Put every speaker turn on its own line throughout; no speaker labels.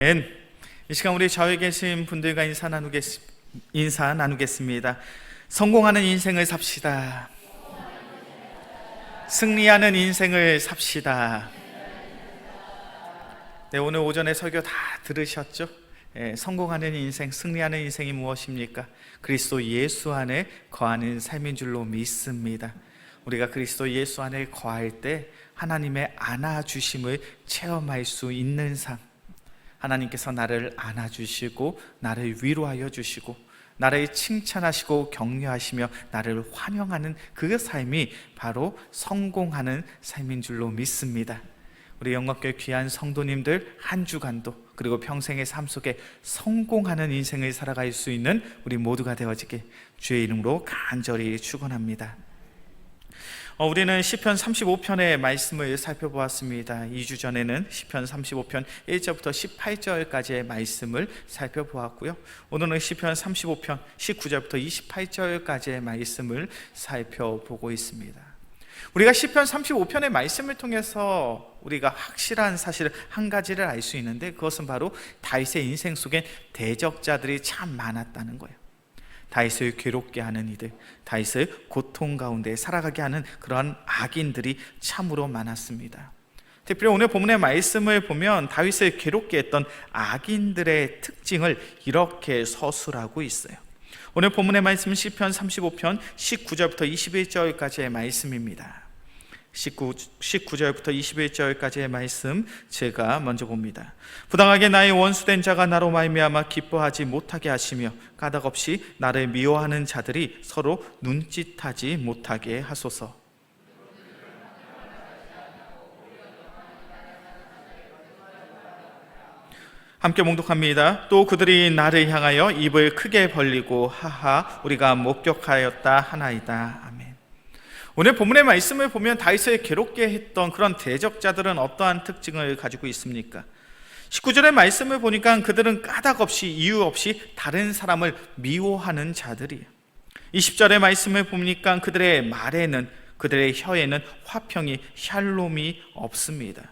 이 시간 우리 좌우에 계신 분들과 인사 나누겠습니다. 성공하는 인생을 삽시다. 승리하는 인생을 삽시다. 네, 오늘 오전에 설교 다 들으셨죠? 성공하는 인생, 승리하는 인생이 무엇입니까? 그리스도 예수 안에 거하는 삶인 줄로 믿습니다. 우리가 그리스도 예수 안에 거할 때 하나님의 안아주심을 체험할 수 있는 삶, 하나님께서 나를 안아주시고 나를 위로하여 주시고 나를 칭찬하시고 격려하시며 나를 환영하는 그 삶이 바로 성공하는 삶인 줄로 믿습니다. 우리 영광교회 귀한 성도님들 한 주간도 그리고 평생의 삶 속에 성공하는 인생을 살아갈 수 있는 우리 모두가 되어지길 주의 이름으로 간절히 축원합니다. 우리는 시편 35편의 말씀을 살펴보았습니다. 2주 전에는 시편 35편 1절부터 18절까지의 말씀을 살펴보았고요. 오늘은 시편 35편 19절부터 28절까지의 말씀을 살펴보고 있습니다. 우리가 시편 35편의 말씀을 통해서 우리가 확실한 사실 한 가지를 알 수 있는데, 그것은 바로 다윗의 인생 속에 대적자들이 참 많았다는 거예요. 다윗을 괴롭게 하는 이들, 다윗을 고통 가운데 살아가게 하는 그러한 악인들이 참으로 많았습니다. 특별히 오늘 본문의 말씀을 보면 다윗을 괴롭게 했던 악인들의 특징을 이렇게 서술하고 있어요. 오늘 본문의 말씀은 시편 35편 19절부터 21절까지의 말씀입니다. 19절부터 21절까지의 말씀 제가 먼저 봅니다. 부당하게 나의 원수된 자가 나로 말미암아 기뻐하지 못하게 하시며 까닭없이 나를 미워하는 자들이 서로 눈짓하지 못하게 하소서. 함께 봉독합니다. 또 그들이 나를 향하여 입을 크게 벌리고 하하 우리가 목격하였다 하나이다. 아멘. 오늘 본문의 말씀을 보면 다윗을 괴롭게 했던 그런 대적자들은 어떠한 특징을 가지고 있습니까? 19절의 말씀을 보니까 그들은 까닭없이 이유 없이 다른 사람을 미워하는 자들이에요. 20절의 말씀을 보니까 그들의 말에는, 그들의 혀에는 화평이 샬롬이 없습니다.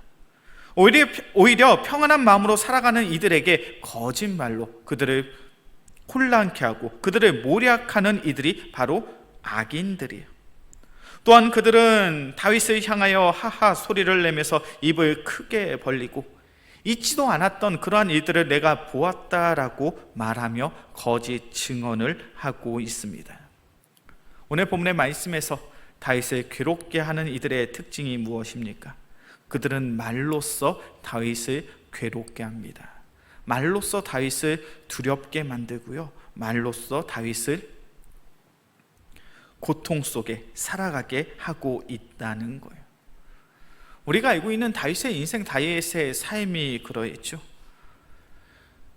오히려 평안한 마음으로 살아가는 이들에게 거짓말로 그들을 혼란케 하고 그들을 모략하는 이들이 바로 악인들이에요. 또한 그들은 다윗을 향하여 하하 소리를 내면서 입을 크게 벌리고 있지도 않았던 그러한 일들을 내가 보았다라고 말하며 거짓 증언을 하고 있습니다. 오늘 본문의 말씀에서 다윗을 괴롭게 하는 이들의 특징이 무엇입니까? 그들은 말로써 다윗을 괴롭게 합니다. 말로써 다윗을 두렵게 만들고요, 말로써 다윗을 고통 속에 살아가게 하고 있다는 거예요. 우리가 알고 있는 다윗의 인생, 다윗의 삶이 그러했죠.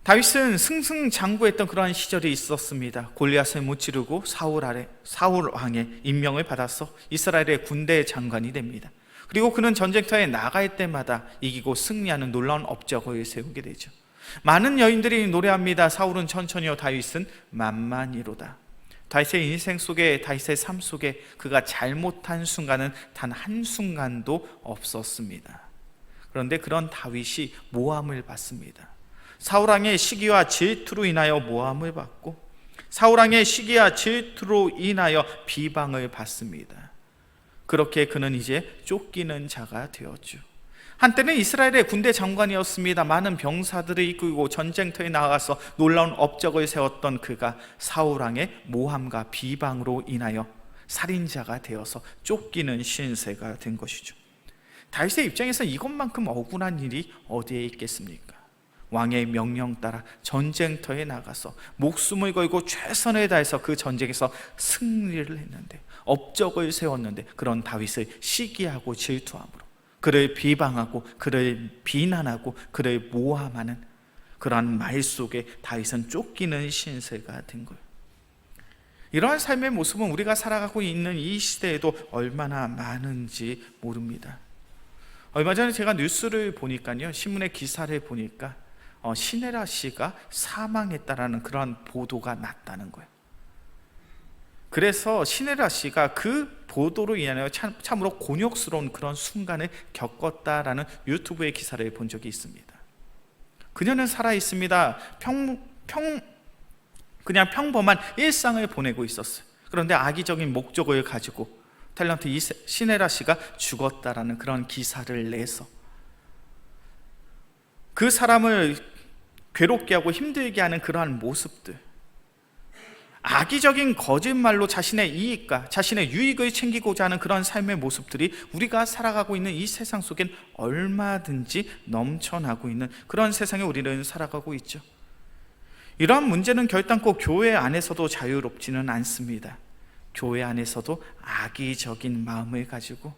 다윗은 승승장구했던 그러한 시절이 있었습니다. 골리앗을 무찌르고 사울 왕의 임명을 받아서 이스라엘의 군대 장관이 됩니다. 그리고 그는 전쟁터에 나갈 때마다 이기고 승리하는 놀라운 업적을 세우게 되죠. 많은 여인들이 노래합니다. 사울은 천천히요 다윗은 만만히로다. 다윗의 인생 속에, 다윗의 삶 속에 그가 잘못한 순간은 단 한순간도 없었습니다. 그런데 그런 다윗이 모함을 받습니다. 사울왕의 시기와 질투로 인하여 모함을 받고 사울왕의 시기와 질투로 인하여 비방을 받습니다. 그렇게 그는 이제 쫓기는 자가 되었죠. 한때는 이스라엘의 군대 장관이었습니다. 많은 병사들을 이끌고 전쟁터에 나가서 놀라운 업적을 세웠던 그가 사울왕의 모함과 비방으로 인하여 살인자가 되어서 쫓기는 신세가 된 것이죠. 다윗의 입장에서 이것만큼 억울한 일이 어디에 있겠습니까? 왕의 명령 따라 전쟁터에 나가서 목숨을 걸고 최선을 다해서 그 전쟁에서 승리를 했는데, 업적을 세웠는데, 그런 다윗을 시기하고 질투함으로 그를 비방하고 그를 비난하고 그를 모함하는 그러한 말 속에 다윗은 쫓기는 신세가 된 거예요. 이러한 삶의 모습은 우리가 살아가고 있는 이 시대에도 얼마나 많은지 모릅니다. 얼마 전에 제가 뉴스를 보니까요, 신문의 기사를 보니까 시네라 씨가 사망했다라는 그러한 보도가 났다는 거예요. 그래서 시네라 씨가 그 보도로 인하여 참으로 곤욕스러운 그런 순간을 겪었다라는 유튜브의 기사를 본 적이 있습니다. 그녀는 살아 있습니다. 그냥 평범한 일상을 보내고 있었어요. 그런데 악의적인 목적을 가지고 탤런트 시네라 씨가 죽었다라는 그런 기사를 내서 그 사람을 괴롭게 하고 힘들게 하는 그러한 모습들, 악의적인 거짓말로 자신의 이익과 자신의 유익을 챙기고자 하는 그런 삶의 모습들이 우리가 살아가고 있는 이 세상 속엔 얼마든지 넘쳐나고 있는 그런 세상에 우리는 살아가고 있죠. 이러한 문제는 결단코 교회 안에서도 자유롭지는 않습니다. 교회 안에서도 악의적인 마음을 가지고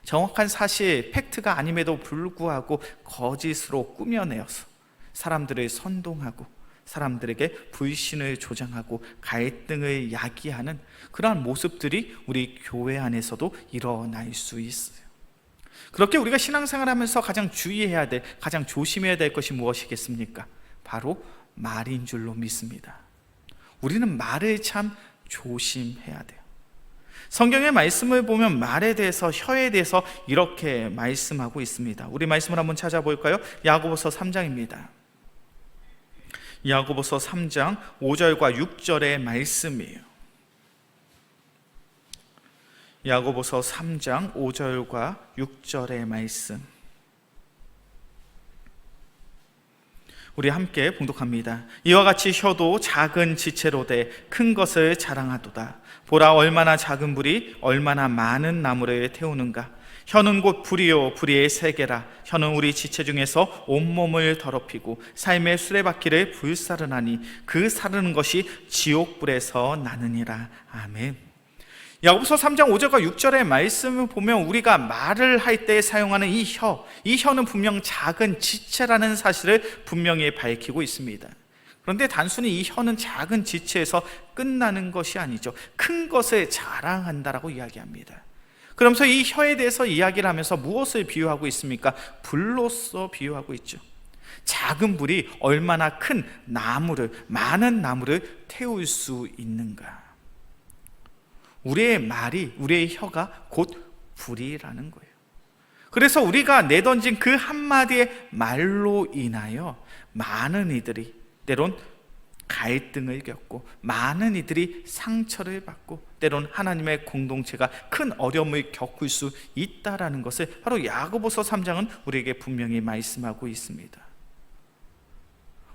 정확한 사실, 팩트가 아님에도 불구하고 거짓으로 꾸며내어서 사람들을 선동하고 사람들에게 불신을 조장하고 갈등을 야기하는 그러한 모습들이 우리 교회 안에서도 일어날 수 있어요. 그렇게 우리가 신앙생활하면서 가장 주의해야 될, 가장 조심해야 될 것이 무엇이겠습니까? 바로 말인 줄로 믿습니다. 우리는 말을 참 조심해야 돼요. 성경의 말씀을 보면 말에 대해서, 혀에 대해서 이렇게 말씀하고 있습니다. 우리 말씀을 한번 찾아볼까요? 야고보서 3장입니다. 야고보서 3장 5절과 6절의 말씀이에요. 야고보서 3장 5절과 6절의 말씀, 우리 함께 봉독합니다. 이와 같이 혀도 작은 지체로 돼 큰 것을 자랑하도다. 보라, 얼마나 작은 불이 얼마나 많은 나무를 태우는가. 혀는 곧 불이요 불의의 세계라. 혀는 우리 지체 중에서 온몸을 더럽히고 삶의 수레바퀴를 불사르나니 그 사르는 것이 지옥불에서 나느니라. 아멘. 야고보서 3장 5절과 6절의 말씀을 보면 우리가 말을 할 때 사용하는 이 혀는 분명 작은 지체라는 사실을 분명히 밝히고 있습니다. 그런데 단순히 이 혀는 작은 지체에서 끝나는 것이 아니죠. 큰 것을 자랑한다라고 이야기합니다. 그러면서 이 혀에 대해서 이야기를 하면서 무엇을 비유하고 있습니까? 불로서 비유하고 있죠. 작은 불이 얼마나 큰 나무를, 많은 나무를 태울 수 있는가. 우리의 말이, 우리의 혀가 곧 불이라는 거예요. 그래서 우리가 내던진 그 한마디의 말로 인하여 많은 이들이 때론 갈등을 겪고 많은 이들이 상처를 받고 때론 하나님의 공동체가 큰 어려움을 겪을 수 있다라는 것을 바로 야고보서 3장은 우리에게 분명히 말씀하고 있습니다.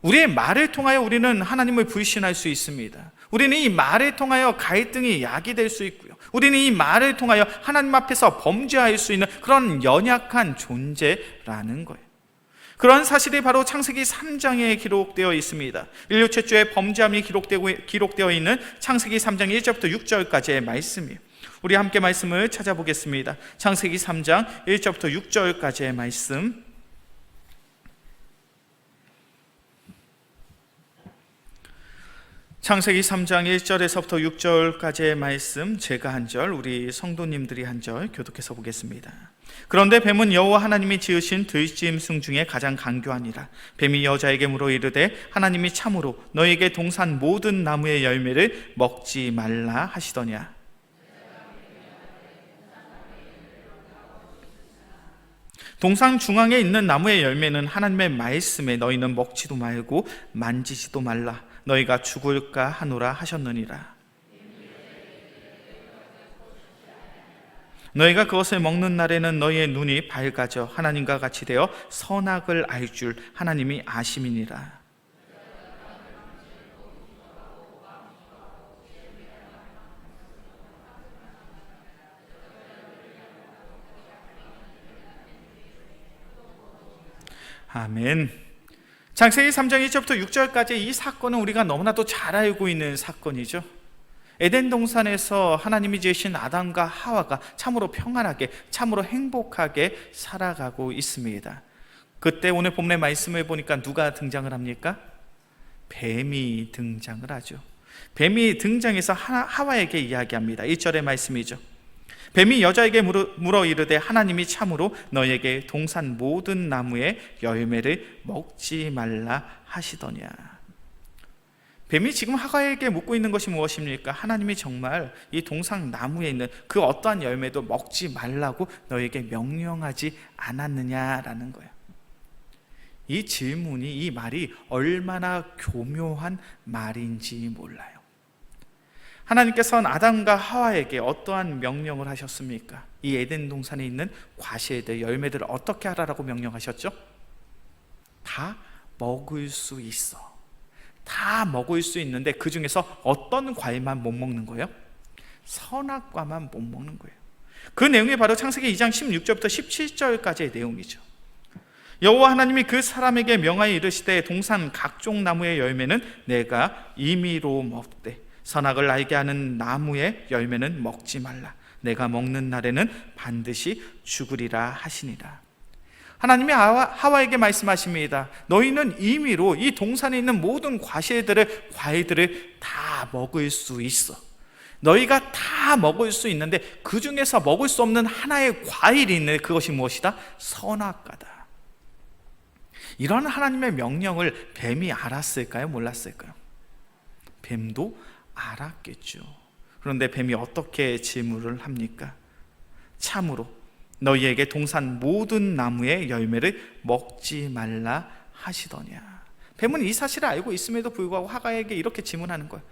우리의 말을 통하여 우리는 하나님을 불신할 수 있습니다. 우리는 이 말을 통하여 갈등이 야기될 수 있고요. 우리는 이 말을 통하여 하나님 앞에서 범죄할 수 있는 그런 연약한 존재라는 거예요. 그런 사실이 바로 창세기 3장에 기록되어 있습니다. 인류 최초의 범죄함이 기록되어 있는 창세기 3장 1절부터 6절까지의 말씀이에요. 우리 함께 말씀을 찾아보겠습니다. 창세기 3장 1절부터 6절까지의 말씀, 창세기 3장 1절에서부터 6절까지의 말씀, 제가 한 절, 우리 성도님들이 한 절 교독해서 보겠습니다. 그런데 뱀은 여호와 하나님이 지으신 들짐승 중에 가장 간교하니라. 뱀이 여자에게 물어 이르되 하나님이 참으로 너에게 동산 모든 나무의 열매를 먹지 말라 하시더냐. 동산 중앙에 있는 나무의 열매는 하나님의 말씀에 너희는 먹지도 말고 만지지도 말라. 너희가 죽을까 하노라 하셨느니라. 너희가 그것을 먹는 날에는 너희의 눈이 밝아져 하나님과 같이 되어 선악을 알 줄 하나님이 아심이니라. 아멘. 창세기 3장 1절부터 6절까지 이 사건은 우리가 너무나도 잘 알고 있는 사건이죠. 에덴 동산에서 하나님이 지으신 아담과 하와가 참으로 평안하게, 참으로 행복하게 살아가고 있습니다. 그때 오늘 본문의 말씀을 보니까 누가 등장을 합니까? 뱀이 등장을 하죠. 뱀이 등장해서 하와에게 이야기합니다. 1절의 말씀이죠. 뱀이 여자에게 물어 이르되 하나님이 참으로 너에게 동산 모든 나무의 열매를 먹지 말라 하시더냐. 뱀이 지금 하와에게 묻고 있는 것이 무엇입니까? 하나님이 정말 이 동산 나무에 있는 그 어떠한 열매도 먹지 말라고 너에게 명령하지 않았느냐라는 거예요. 이 질문이, 이 말이 얼마나 교묘한 말인지 몰라요. 하나님께서는 아담과 하와에게 어떠한 명령을 하셨습니까? 이 에덴 동산에 있는 과실들, 열매들을 어떻게 하라고 명령하셨죠? 다 먹을 수 있어. 다 먹을 수 있는데 그 중에서 어떤 과일만 못 먹는 거예요? 선악과만 못 먹는 거예요. 그 내용이 바로 창세기 2장 16절부터 17절까지의 내용이죠. 여호와 하나님이 그 사람에게 명하여 이르시되 동산 각종 나무의 열매는 내가 임의로 먹되 선악을 알게 하는 나무의 열매는 먹지 말라. 내가 먹는 날에는 반드시 죽으리라 하시니라. 하나님이 하와에게 말씀하십니다. 너희는 임의로 이 동산에 있는 모든 과일들을 다 먹을 수 있어. 너희가 다 먹을 수 있는데 그 중에서 먹을 수 없는 하나의 과일이 있는데 그것이 무엇이다? 선악과다. 이런 하나님의 명령을 뱀이 알았을까요? 몰랐을까요? 뱀도 알았겠죠. 그런데 뱀이 어떻게 질문을 합니까? 참으로 너희에게 동산 모든 나무의 열매를 먹지 말라 하시더냐. 뱀은 이 사실을 알고 있음에도 불구하고 하와에게 이렇게 질문하는 거예요.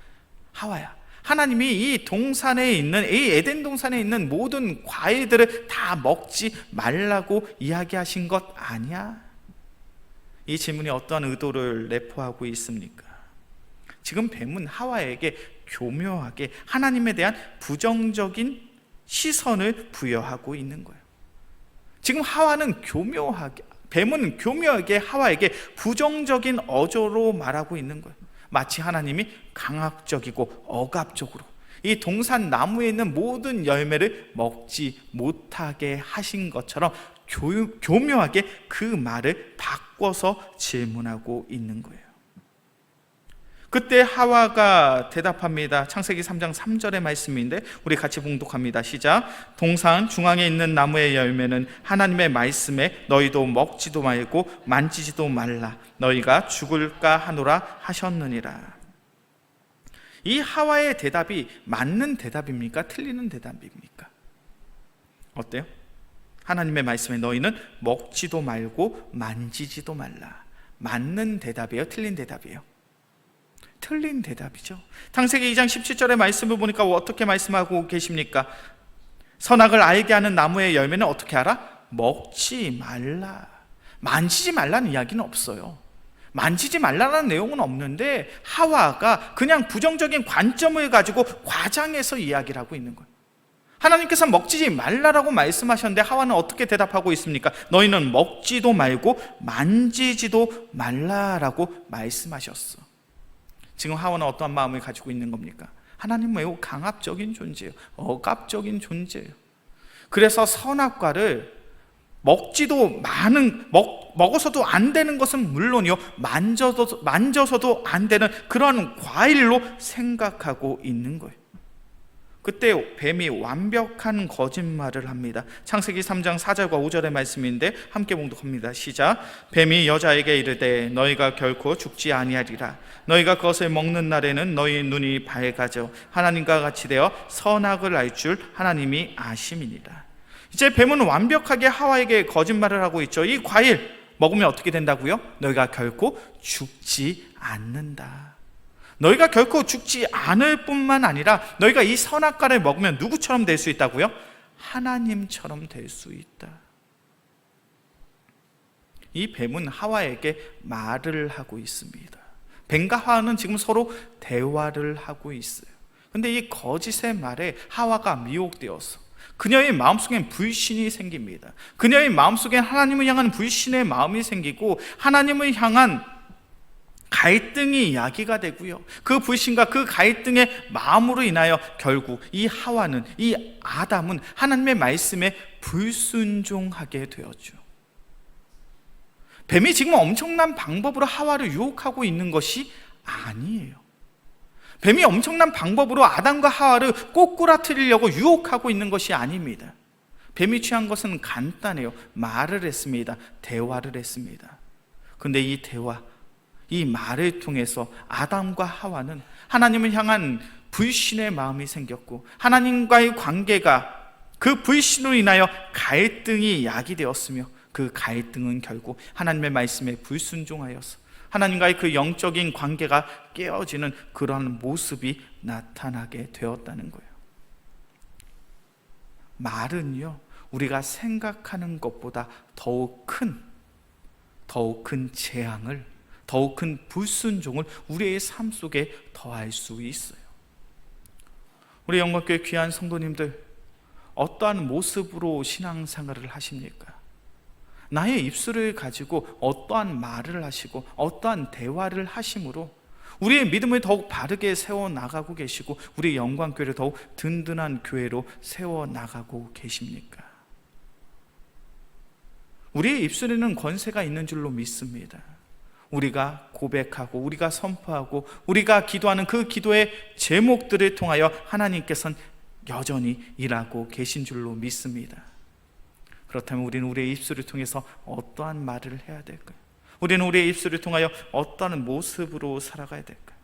하와야, 하나님이 이 동산에 있는, 이 에덴 동산에 있는 모든 과일들을 다 먹지 말라고 이야기하신 것 아니야? 이 질문이 어떠한 의도를 내포하고 있습니까? 지금 뱀은 하와에게 교묘하게 하나님에 대한 부정적인 시선을 부여하고 있는 거예요. 지금 뱀은 교묘하게 하와에게 부정적인 어조로 말하고 있는 거예요. 마치 하나님이 강압적이고 억압적으로 이 동산 나무에 있는 모든 열매를 먹지 못하게 하신 것처럼 교묘하게 그 말을 바꿔서 질문하고 있는 거예요. 그때 하와가 대답합니다. 창세기 3장 3절의 말씀인데 우리 같이 봉독합니다. 시작. 동산 중앙에 있는 나무의 열매는 하나님의 말씀에 너희도 먹지도 말고 만지지도 말라. 너희가 죽을까 하노라 하셨느니라. 이 하와의 대답이 맞는 대답입니까? 틀리는 대답입니까? 어때요? 하나님의 말씀에 너희는 먹지도 말고 만지지도 말라. 맞는 대답이에요? 틀린 대답이에요? 틀린 대답이죠. 창세기 2장 17절의 말씀을 보니까 어떻게 말씀하고 계십니까? 선악을 알게 하는 나무의 열매는 어떻게 알아? 먹지 말라. 만지지 말라는 이야기는 없어요. 만지지 말라는 내용은 없는데 하와가 그냥 부정적인 관점을 가지고 과장해서 이야기를 하고 있는 거예요. 하나님께서 먹지 말라라고 말씀하셨는데 하와는 어떻게 대답하고 있습니까? 너희는 먹지도 말고 만지지도 말라라고 말씀하셨어. 지금 하와는 어떠한 마음을 가지고 있는 겁니까? 하나님 매우 강압적인 존재예요. 억압적인 존재예요. 그래서 선악과를 먹어서도 안 되는 것은 물론이요, 만져서도 안 되는 그런 과일로 생각하고 있는 거예요. 그때 뱀이 완벽한 거짓말을 합니다. 창세기 3장 4절과 5절의 말씀인데 함께 봉독합니다. 시작. 뱀이 여자에게 이르되 너희가 결코 죽지 아니하리라. 너희가 그것을 먹는 날에는 너희 눈이 밝아져 하나님과 같이 되어 선악을 알 줄 하나님이 아심이니라. 이제 뱀은 완벽하게 하와에게 거짓말을 하고 있죠. 이 과일 먹으면 어떻게 된다고요? 너희가 결코 죽지 않는다. 너희가 결코 죽지 않을 뿐만 아니라 너희가 이 선악과를 먹으면 누구처럼 될 수 있다고요? 하나님처럼 될 수 있다. 이 뱀은 하와에게 말을 하고 있습니다. 뱀과 하와는 지금 서로 대화를 하고 있어요. 그런데 이 거짓의 말에 하와가 미혹되어서 그녀의 마음속엔 불신이 생깁니다. 그녀의 마음속엔 하나님을 향한 불신의 마음이 생기고 하나님을 향한 갈등이 야기가 되고요. 그 불신과 그 갈등의 마음으로 인하여 결국 이 하와는, 이 아담은 하나님의 말씀에 불순종하게 되었죠. 뱀이 지금 엄청난 방법으로 하와를 유혹하고 있는 것이 아니에요. 뱀이 엄청난 방법으로 아담과 하와를 꼬꾸라뜨리려고 유혹하고 있는 것이 아닙니다. 뱀이 취한 것은 간단해요. 말을 했습니다. 대화를 했습니다. 그런데 이 대화, 이 말을 통해서 아담과 하와는 하나님을 향한 불신의 마음이 생겼고 하나님과의 관계가 그 불신으로 인하여 갈등이 야기되었으며 그 갈등은 결국 하나님의 말씀에 불순종하여서 하나님과의 그 영적인 관계가 깨어지는 그러한 모습이 나타나게 되었다는 거예요. 말은요, 우리가 생각하는 것보다 더욱 큰 재앙을, 더욱 큰 불순종을 우리의 삶 속에 더할 수 있어요. 우리 영광교회 귀한 성도님들, 어떠한 모습으로 신앙생활을 하십니까? 나의 입술을 가지고 어떠한 말을 하시고 어떠한 대화를 하심으로 우리의 믿음을 더욱 바르게 세워나가고 계시고 우리의 영광교회를 더욱 든든한 교회로 세워나가고 계십니까? 우리의 입술에는 권세가 있는 줄로 믿습니다. 우리가 고백하고 우리가 선포하고 우리가 기도하는 그 기도의 제목들을 통하여 하나님께서는 여전히 일하고 계신 줄로 믿습니다. 그렇다면 우리는 우리의 입술을 통해서 어떠한 말을 해야 될까요? 우리는 우리의 입술을 통하여 어떠한 모습으로 살아가야 될까요?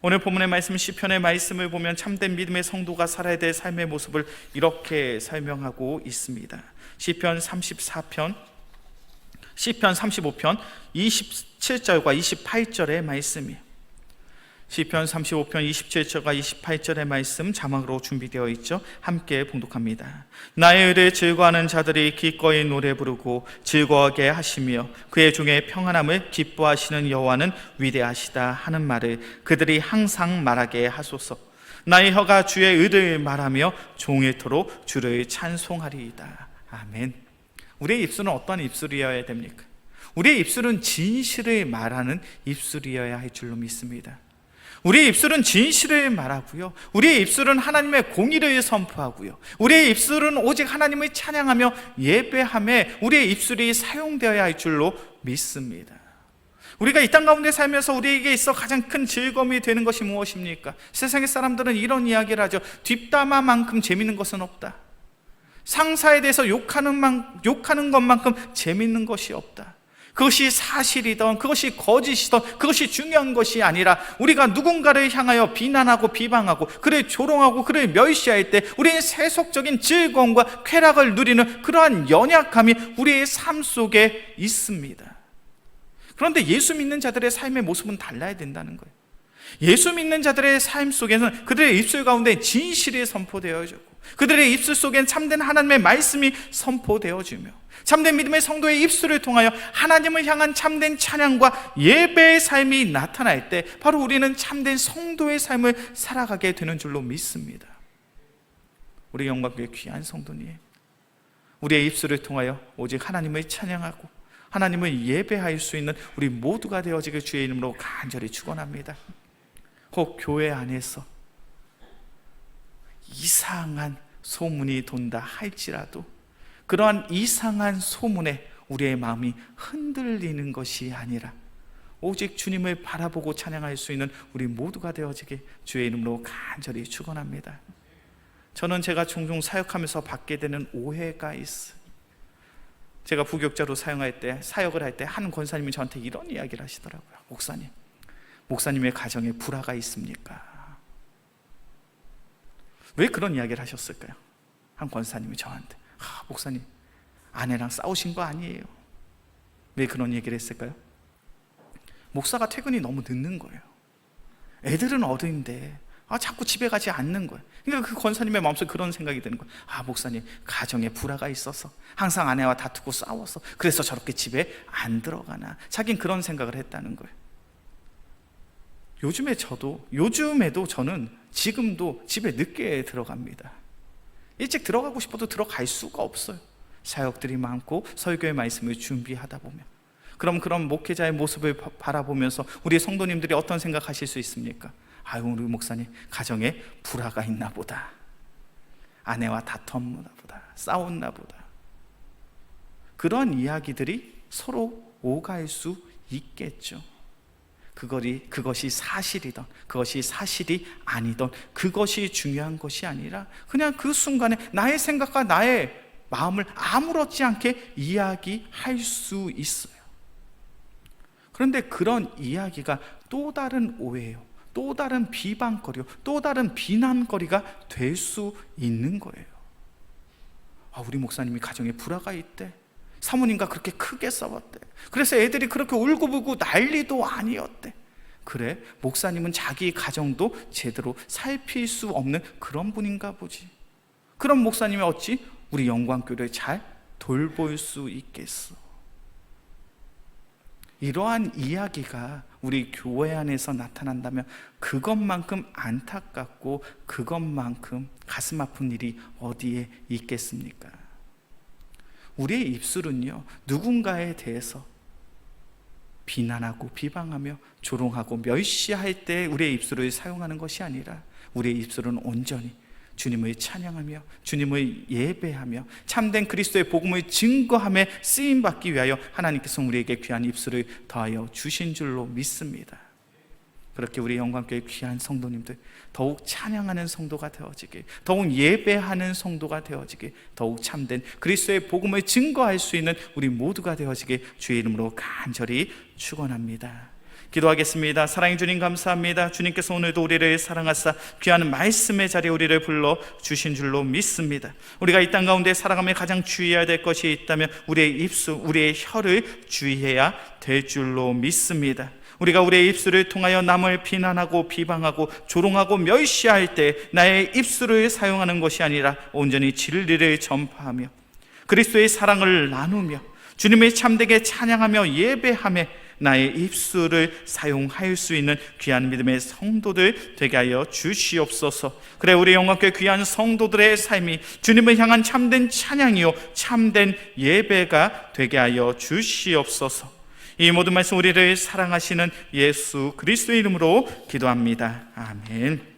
오늘 본문의 말씀, 시편의 말씀을 보면 참된 믿음의 성도가 살아야 될 삶의 모습을 이렇게 설명하고 있습니다. 시편 35편 27절과 28절의 말씀이에요. 시편 35편 27절과 28절의 말씀 자막으로 준비되어 있죠. 함께 봉독합니다. 나의 의를 즐거워하는 자들이 기꺼이 노래 부르고 즐거워하게 하시며 그의 중에 평안함을 기뻐하시는 여호와는 위대하시다 하는 말을 그들이 항상 말하게 하소서. 나의 혀가 주의 의를 말하며 종일토록 주를 찬송하리이다. 아멘. 우리의 입술은 어떠한 입술이어야 됩니까? 우리의 입술은 진실을 말하는 입술이어야 할 줄로 믿습니다. 우리의 입술은 진실을 말하고요, 우리의 입술은 하나님의 공의를 선포하고요, 우리의 입술은 오직 하나님을 찬양하며 예배함에 우리의 입술이 사용되어야 할 줄로 믿습니다. 우리가 이 땅 가운데 살면서 우리에게 있어 가장 큰 즐거움이 되는 것이 무엇입니까? 세상의 사람들은 이런 이야기를 하죠. 뒷담화만큼 재밌는 것은 없다. 상사에 대해서 욕하는 것만큼 재밌는 것이 없다. 그것이 사실이든 그것이 거짓이든 그것이 중요한 것이 아니라 우리가 누군가를 향하여 비난하고 비방하고 그를 조롱하고 그를 멸시할 때 우리의 세속적인 즐거움과 쾌락을 누리는 그러한 연약함이 우리의 삶 속에 있습니다. 그런데 예수 믿는 자들의 삶의 모습은 달라야 된다는 거예요. 예수 믿는 자들의 삶 속에는 그들의 입술 가운데 진실이 선포되어지고 그들의 입술 속엔 참된 하나님의 말씀이 선포되어지며 참된 믿음의 성도의 입술을 통하여 하나님을 향한 참된 찬양과 예배의 삶이 나타날 때 바로 우리는 참된 성도의 삶을 살아가게 되는 줄로 믿습니다. 우리 영광교회 귀한 성도님, 우리의 입술을 통하여 오직 하나님을 찬양하고 하나님을 예배할 수 있는 우리 모두가 되어지길 주의 이름으로 간절히 축원합니다. 혹 교회 안에서 이상한 소문이 돈다 할지라도 그러한 이상한 소문에 우리의 마음이 흔들리는 것이 아니라 오직 주님을 바라보고 찬양할 수 있는 우리 모두가 되어지길 주의 이름으로 간절히 축원합니다. 저는 제가 종종 사역하면서 받게 되는 오해가 있어요. 제가 부교육자로 사역을 할 때 한 권사님이 저한테 이런 이야기를 하시더라고요. 목사님의 가정에 불화가 있습니까? 왜 그런 이야기를 하셨을까요? 한 권사님이 저한테 목사님, 아내랑 싸우신 거 아니에요. 왜 그런 얘기를 했을까요? 목사가 퇴근이 너무 늦는 거예요. 애들은 어른인데 자꾸 집에 가지 않는 거예요. 그러니까 그 권사님의 마음속에 그런 생각이 드는 거예요. 목사님, 가정에 불화가 있어서 항상 아내와 다투고 싸워서 그래서 저렇게 집에 안 들어가나. 자긴 그런 생각을 했다는 거예요. 요즘에도 저는 지금도 집에 늦게 들어갑니다. 일찍 들어가고 싶어도 들어갈 수가 없어요. 사역들이 많고 설교의 말씀을 준비하다 보면. 그럼 그런 목회자의 모습을 바라보면서 우리 성도님들이 어떤 생각하실 수 있습니까? 우리 목사님 가정에 불화가 있나 보다, 아내와 다퉜나 보다, 싸웠나 보다. 그런 이야기들이 서로 오갈 수 있겠죠. 그것이 사실이든 그것이 사실이 아니든 그것이 중요한 것이 아니라 그냥 그 순간에 나의 생각과 나의 마음을 아무렇지 않게 이야기할 수 있어요. 그런데 그런 이야기가 또 다른 오해요, 또 다른 비방거리요, 또 다른 비난거리가 될 수 있는 거예요. 우리 목사님이 가정에 불화가 있대. 사모님과 그렇게 크게 싸웠대. 그래서 애들이 그렇게 울고불고 난리도 아니었대. 그래, 목사님은 자기 가정도 제대로 살필 수 없는 그런 분인가 보지. 그런 목사님이 어찌 우리 영광교회를 잘 돌볼 수 있겠어? 이러한 이야기가 우리 교회 안에서 나타난다면 그것만큼 안타깝고 그것만큼 가슴 아픈 일이 어디에 있겠습니까? 우리의 입술은요, 누군가에 대해서 비난하고 비방하며 조롱하고 멸시할 때 우리의 입술을 사용하는 것이 아니라 우리의 입술은 온전히 주님을 찬양하며 주님을 예배하며 참된 그리스도의 복음을 증거함에 쓰임받기 위하여 하나님께서 우리에게 귀한 입술을 더하여 주신 줄로 믿습니다. 그렇게 우리 영광교회 귀한 성도님들 더욱 찬양하는 성도가 되어지게, 더욱 예배하는 성도가 되어지게, 더욱 참된 그리스도의 복음을 증거할 수 있는 우리 모두가 되어지게 주의 이름으로 간절히 축원합니다. 기도하겠습니다. 사랑의 주님, 감사합니다. 주님께서 오늘도 우리를 사랑하사 귀한 말씀의 자리에 우리를 불러 주신 줄로 믿습니다. 우리가 이 땅 가운데 살아가며 가장 주의해야 될 것이 있다면 우리의 입술, 우리의 혀를 주의해야 될 줄로 믿습니다. 우리가 우리의 입술을 통하여 남을 비난하고 비방하고 조롱하고 멸시할 때 나의 입술을 사용하는 것이 아니라 온전히 진리를 전파하며 그리스도의 사랑을 나누며 주님을 참되게 찬양하며 예배하며 나의 입술을 사용할 수 있는 귀한 믿음의 성도들 되게 하여 주시옵소서. 그래, 우리 영광교회 귀한 성도들의 삶이 주님을 향한 참된 찬양이요 참된 예배가 되게 하여 주시옵소서. 이 모든 말씀 우리를 사랑하시는 예수 그리스도의 이름으로 기도합니다. 아멘.